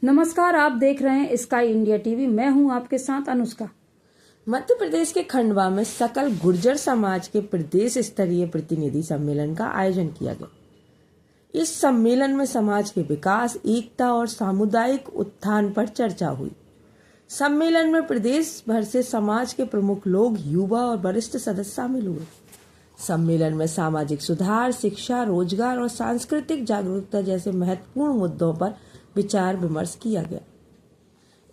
नमस्कार, आप देख रहे हैं स्काई इंडिया टीवी। मैं हूं आपके साथ अनुष्का। मध्य प्रदेश के खंडवा में सकल गुर्जर समाज के प्रदेश स्तरीय प्रतिनिधि सम्मेलन का आयोजन किया गया। इस सम्मेलन में समाज के विकास, एकता और सामुदायिक उत्थान पर चर्चा हुई। सम्मेलन में प्रदेश भर से समाज के प्रमुख लोग, युवा और वरिष्ठ सदस्य शामिल हुए। सम्मेलन में सामाजिक सुधार, शिक्षा, रोजगार और सांस्कृतिक जागरूकता जैसे महत्वपूर्ण मुद्दों पर विचार विमर्श किया गया।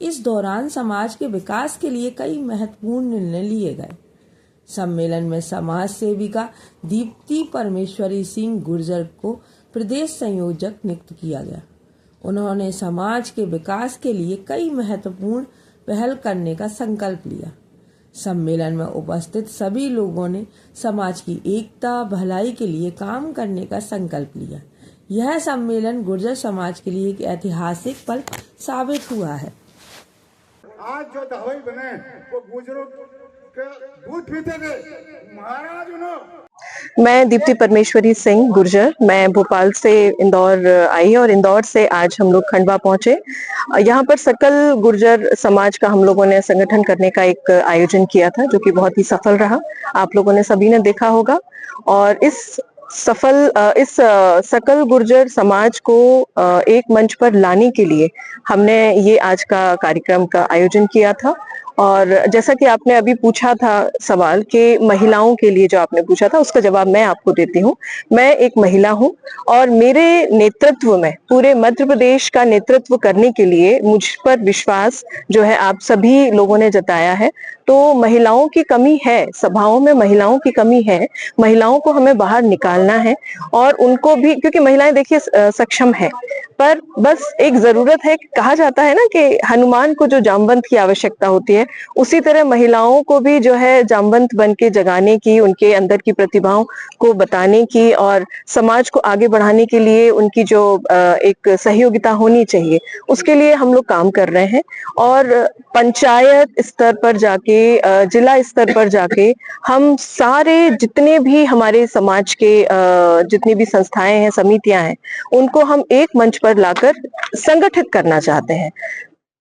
इस दौरान समाज के विकास के लिए कई महत्वपूर्ण निर्णय लिए गए। सम्मेलन में समाज सेविका दीप्ति परमेश्वरी सिंह गुर्जर को प्रदेश संयोजक नियुक्त किया गया। उन्होंने समाज के विकास के लिए कई महत्वपूर्ण पहल करने का संकल्प लिया। सम्मेलन में उपस्थित सभी लोगों ने समाज की एकता, भलाई के लिए काम करने का संकल्प लिया। यह सम्मेलन गुर्जर समाज के लिए एक ऐतिहासिक पल साबित हुआ है। आज जो दवाई बने वो गुर्जरों के दूध पीते थे महाराज उन्होंने। मैं दीप्ति परमेश्वरी सिंह गुर्जर, मैं भोपाल से इंदौर आई और इंदौर से आज हम लोग खंडवा पहुंचे। यहाँ पर सकल गुर्जर समाज का हम लोगों ने संगठन करने का एक आयोजन किया था, जो कि बहुत ही सफल रहा। आप लोगों ने सभी ने देखा होगा। और इस सकल गुर्जर समाज को एक मंच पर लाने के लिए हमने ये आज का कार्यक्रम का आयोजन किया था। और जैसा कि आपने अभी पूछा था सवाल कि महिलाओं के लिए, जो आपने पूछा था उसका जवाब मैं आपको देती हूँ। मैं एक महिला हूँ और मेरे नेतृत्व में पूरे मध्य प्रदेश का नेतृत्व करने के लिए मुझ पर विश्वास जो है आप सभी लोगों ने जताया है। तो महिलाओं की कमी है, सभाओं में महिलाओं की कमी है। महिलाओं को हमें बाहर निकालना है और उनको भी, क्योंकि महिलाएं देखिए सक्षम है, पर बस एक जरूरत है। कहा जाता है ना कि हनुमान को जो जामवंत की आवश्यकता होती है, उसी तरह महिलाओं को भी जो है जामवंत बन के जगाने की, उनके अंदर की प्रतिभाओं को बताने की और समाज को आगे बढ़ाने के लिए उनकी जो एक सहयोगिता होनी चाहिए, उसके लिए हम लोग काम कर रहे हैं। और पंचायत स्तर पर जाके, जिला स्तर पर जाके हम सारे जितने भी हमारे समाज के जितनी भी संस्थाएं हैं, समितियां हैं, उनको हम एक मंच पर लाकर संगठित करना चाहते हैं।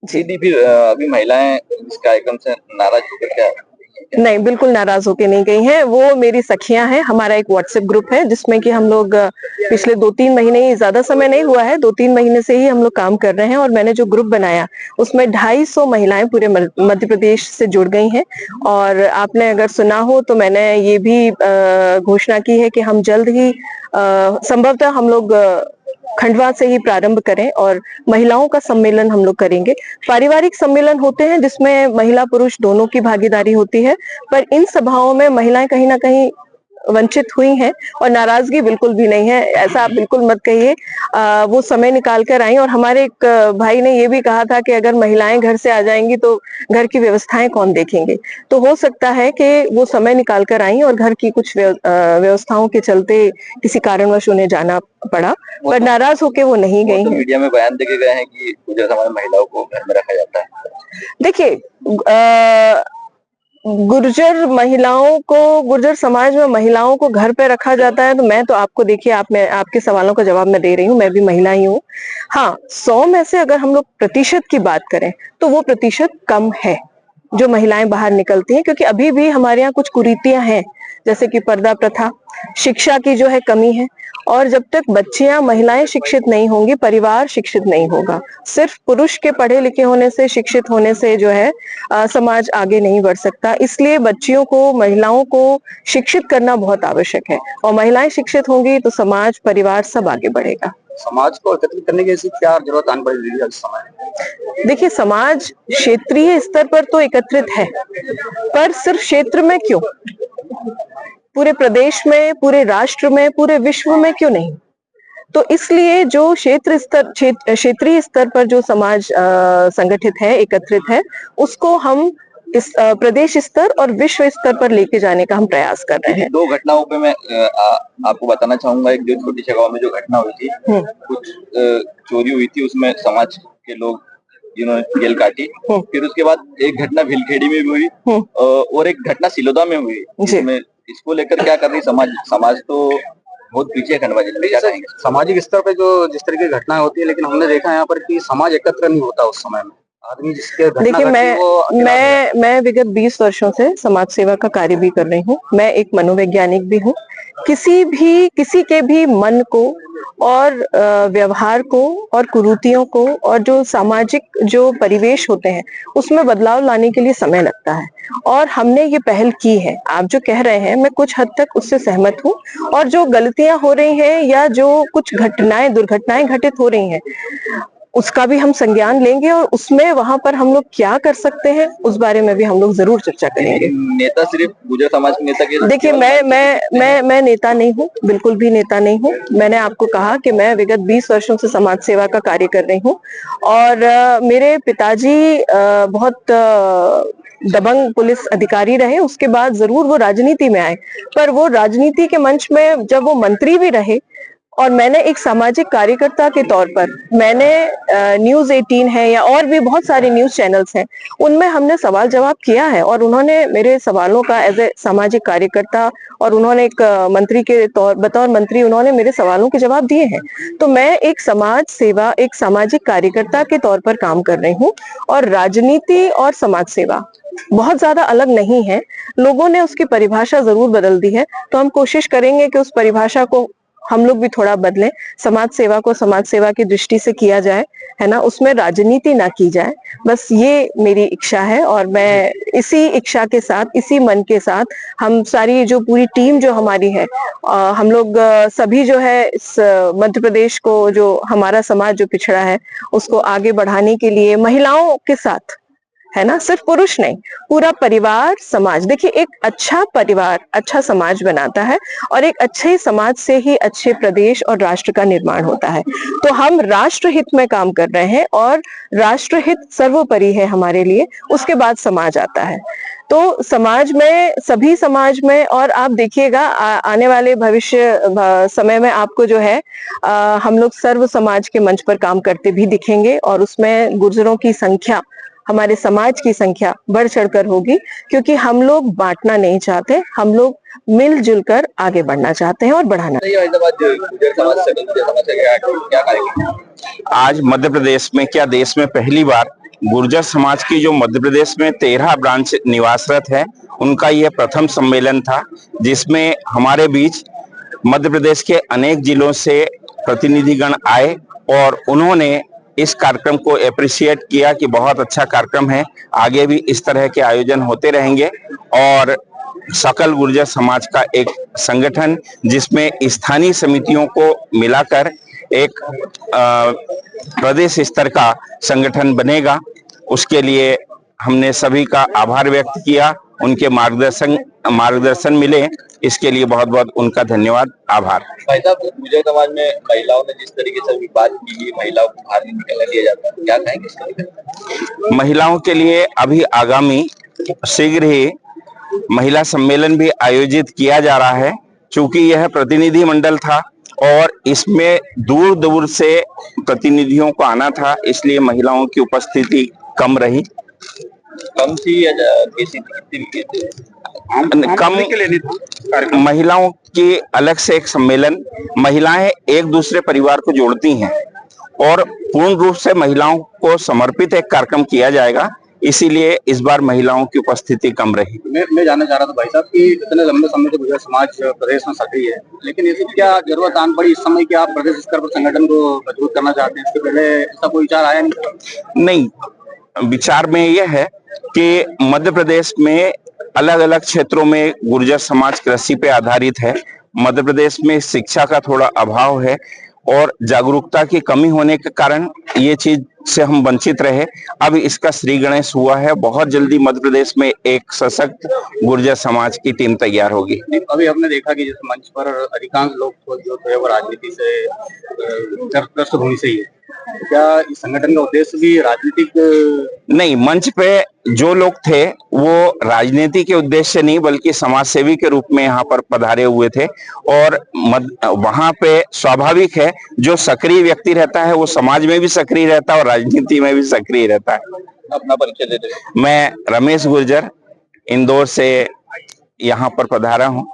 जी दी, फिर अभी महिलाएं इस कार्यक्रम से नाराज होकर क्या? नहीं, बिल्कुल नाराज होके नहीं गई हैं। वो मेरी सखियां हैं। हमारा एक व्हाट्सएप ग्रुप है जिसमें कि हम लोग पिछले 2-3 महीने, ज्यादा समय नहीं हुआ है, 2-3 महीने से ही हम लोग काम कर रहे हैं। और मैंने जो ग्रुप बनाया उसमें 250 महिलाएं पूरे मध्य प्रदेश से जुड़ गई हैं। और आपने अगर सुना हो तो मैंने ये भी घोषणा की है कि हम जल्द ही संभवतः हम लोग खंडवा से ही प्रारंभ करें और महिलाओं का सम्मेलन हम लोग करेंगे। पारिवारिक सम्मेलन होते हैं जिसमें महिला पुरुष दोनों की भागीदारी होती है, पर इन सभाओं में महिलाएं कहीं ना कहीं वंचित हुई हैं और नाराजगी बिल्कुल भी नहीं है, ऐसा आप बिल्कुल मत कहिए। वो समय निकाल कर आई। और हमारे एक भाई ने ये भी कहा था कि अगर महिलाएं घर से आ जाएंगी तो घर की व्यवस्थाएं कौन देखेंगे। तो हो सकता है कि वो समय निकाल कर आई और घर की कुछ व्यवस्थाओं के चलते किसी कारणवश उन्हें जाना पड़ा, पर नाराज होके वो नहीं गई हैं। मीडिया में बयान देके गए हैं कि गुर्जर समाज में महिलाओं को घर में रखा जाता है। देखिए, गुर्जर समाज में महिलाओं को घर पे रखा जाता है, तो मैं तो आपको, देखिए, आपके सवालों का जवाब मैं दे रही हूँ, मैं भी महिला ही हूँ। हाँ, 100 में से अगर हम लोग प्रतिशत की बात करें तो वो प्रतिशत कम है जो महिलाएं बाहर निकलती हैं, क्योंकि अभी भी हमारे यहाँ कुछ कुरीतियां हैं, जैसे कि पर्दा प्रथा, शिक्षा की जो है कमी है। और जब तक बच्चियां, महिलाएं शिक्षित नहीं होंगी, परिवार शिक्षित नहीं होगा। सिर्फ पुरुष के पढ़े लिखे होने से, शिक्षित होने से जो है समाज आगे नहीं बढ़ सकता। इसलिए बच्चियों को, महिलाओं को शिक्षित करना बहुत आवश्यक है। और महिलाएं शिक्षित होंगी तो समाज, परिवार सब आगे बढ़ेगा। समाज को एकत्रित करने की ऐसी क्या जरूरत आने पड़ रही है इस समय? देखिए, समाज क्षेत्रीय स्तर पर तो एकत्रित है, पर सिर्फ क्षेत्र में क्यों, पूरे प्रदेश में, पूरे राष्ट्र में, पूरे विश्व में क्यों नहीं। तो इसलिए जो क्षेत्रीय स्तर पर जो समाज संगठित है, एकत्रित है, उसको हम इस प्रदेश स्तर और विश्व स्तर पर लेके जाने का हम प्रयास कर रहे हैं। 2 घटनाओं पे मैं आपको बताना चाहूंगा। एक जो छोटी सी गाँव में जो घटना हुई थी, कुछ चोरी हुई थी, उसमें समाज के लोग जिन्होंने जेल काटी। फिर उसके बाद एक घटना भिलखेड़ी में भी हुई और एक घटना सिलोदा में हुई। इसको लेकर क्या कर रही समाज? समाज तो बहुत पीछे खंडवा जिले में। क्या कहेंगे? सामाजिक स्तर पे जो जिस तरह की घटनाएं होती है, लेकिन हमने देखा यहाँ पर कि समाज एकत्र नहीं होता उस समय में। आदमी जिसके घटना देखिए, घटती है, वो अकेला रहता है। मैं विगत 20 वर्षों से समाज सेवा का कार्य भी कर रही हूँ। मैं एक मनोवैज्ञानिक भी हूँ। किसी के भी मन को और व्यवहार को और कुरीतियों को और जो सामाजिक जो परिवेश होते हैं उसमें बदलाव लाने के लिए समय लगता है, और हमने ये पहल की है। आप जो कह रहे हैं मैं कुछ हद तक उससे सहमत हूँ, और जो गलतियां हो रही हैं या जो कुछ दुर्घटनाएं घटित हो रही हैं उसका भी हम संज्ञान लेंगे, और उसमें वहां पर हम लोग क्या कर सकते हैं उस बारे में भी हम लोग जरूर चर्चा करेंगे। नेता सिर्फ गुर्जर समाज के नेता के? देखिए, मैं नेता नहीं हूँ, बिल्कुल भी नेता नहीं हूँ। मैंने आपको कहा कि मैं विगत 20 वर्षों से समाज सेवा का कार्य कर रही हूँ, और मेरे पिताजी बहुत दबंग पुलिस अधिकारी रहे। उसके बाद जरूर वो राजनीति में आए, पर वो राजनीति के मंच में जब वो मंत्री भी रहे, और मैंने एक सामाजिक कार्यकर्ता के तौर पर मैंने न्यूज 18 है या और भी बहुत सारे न्यूज चैनल्स हैं, उनमें हमने सवाल जवाब किया है, और उन्होंने मेरे सवालों का एज ए सामाजिक कार्यकर्ता, और उन्होंने एक मंत्री के बतौर मंत्री उन्होंने मेरे सवालों के जवाब दिए हैं। तो मैं एक समाज सेवा, एक सामाजिक कार्यकर्ता के तौर पर काम कर रही हूँ, और राजनीति और समाज सेवा बहुत ज्यादा अलग नहीं है। लोगों ने उसकी परिभाषा जरूर बदल दी है, तो हम कोशिश करेंगे कि उस परिभाषा को हम लोग भी थोड़ा बदलें। समाज सेवा को समाज सेवा की दृष्टि से किया जाए, है ना, उसमें राजनीति ना की जाए। बस ये मेरी इच्छा है, और मैं इसी इच्छा के साथ, इसी मन के साथ, हम सारी जो पूरी टीम जो हमारी है, हम लोग सभी जो है इस मध्य प्रदेश को, जो हमारा समाज जो पिछड़ा है उसको आगे बढ़ाने के लिए महिलाओं के साथ, है ना, सिर्फ पुरुष नहीं, पूरा परिवार, समाज। देखिए, एक अच्छा परिवार अच्छा समाज बनाता है, और एक अच्छे समाज से ही अच्छे प्रदेश और राष्ट्र का निर्माण होता है। तो हम राष्ट्र हित में काम कर रहे हैं, और राष्ट्र हित सर्वोपरि है हमारे लिए, उसके बाद समाज आता है। तो समाज में, सभी समाज में, और आप देखिएगा आने वाले भविष्य समय में आपको जो है हम लोग सर्व समाज के मंच पर काम करते भी दिखेंगे, और उसमें गुर्जरों की संख्या, हमारे समाज की संख्या बढ़ चढ़कर होगी, क्योंकि हम लोग बांटना नहीं चाहते, हम लोग मिलजुल कर आगे बढ़ना चाहते हैं और बढ़ाना। आज मध्य प्रदेश में, क्या देश में पहली बार गुर्जर समाज की जो मध्य प्रदेश में 13 ब्रांच निवासरत है, उनका यह प्रथम सम्मेलन था, जिसमें हमारे बीच मध्य प्रदेश के अनेक जिलों से प्रतिनिधिगण आए, और उन्होंने इस कार्यक्रम को एप्रिशिएट किया कि बहुत अच्छा कार्यक्रम है, आगे भी इस तरह के आयोजन होते रहेंगे। और सकल गुर्जर समाज का एक संगठन, जिसमें स्थानीय समितियों को मिलाकर एक प्रदेश स्तर का संगठन बनेगा, उसके लिए हमने सभी का आभार व्यक्त किया। उनके मार्गदर्शन मिले, इसके लिए बहुत बहुत उनका धन्यवाद, आभार। भाई साहब, गुर्जर समाज में महिलाओं ने जिस तरीके से बात की, महिलाओं को बाहर नहीं निकलने दिया जाता, क्या कहेंगे इसके? महिलाओं के लिए अभी आगामी शीघ्र ही महिला सम्मेलन भी आयोजित किया जा रहा है। चूंकि यह प्रतिनिधि मंडल था और इसमें दूर दूर से प्रतिनिधियों को आना था, इसलिए महिलाओं की उपस्थिति कम रही। कम थी या कम महिलाओं की अलग से एक सम्मेलन, महिलाएं एक दूसरे परिवार को जोड़ती हैं, और पूर्ण रूप से महिलाओं को समर्पित एक कार्यक्रम किया जाएगा, इसीलिए इस बार महिलाओं की उपस्थिति कम रही। मैं जानना चाह रहा था भाई साहब कि इतने लंबे समय से गुर्जर समाज प्रदेश में सक्रिय है, लेकिन इसकी क्या जरूरत आन पड़ी इस समय कि आप प्रदेश स्तर पर संगठन को मजबूत करना चाहते हैं? इसके पहले ऐसा कोई विचार आया नहीं, विचार में यह है कि मध्य प्रदेश में अलग अलग क्षेत्रों में गुर्जर समाज कृषि पे आधारित है। मध्य प्रदेश में शिक्षा का थोड़ा अभाव है, और जागरूकता की कमी होने के कारण ये चीज से हम वंचित रहे। अब इसका श्री गणेश हुआ है, बहुत जल्दी मध्य प्रदेश में एक सशक्त गुर्जर समाज की टीम तैयार होगी। अभी हमने देखा कि जिस मंच पर अधिकांश लोग जो थे वो राजनीति से पृष्ठभूमि से ही है, क्या इस संगठन का उद्देश्य भी राजनीतिक? नहीं, मंच पे जो लोग थे वो राजनीति के उद्देश्य नहीं, बल्कि समाज सेवी के रूप में यहाँ पर पधारे हुए थे, और वहां पे स्वाभाविक है जो सक्रिय व्यक्ति रहता है वो समाज में भी सक्रिय रहता है और राजनीति में भी सक्रिय रहता है। अपना परिचय दे दे। मैं रमेश गुर्जर इंदौर से यहाँ पर पधारा हूँ।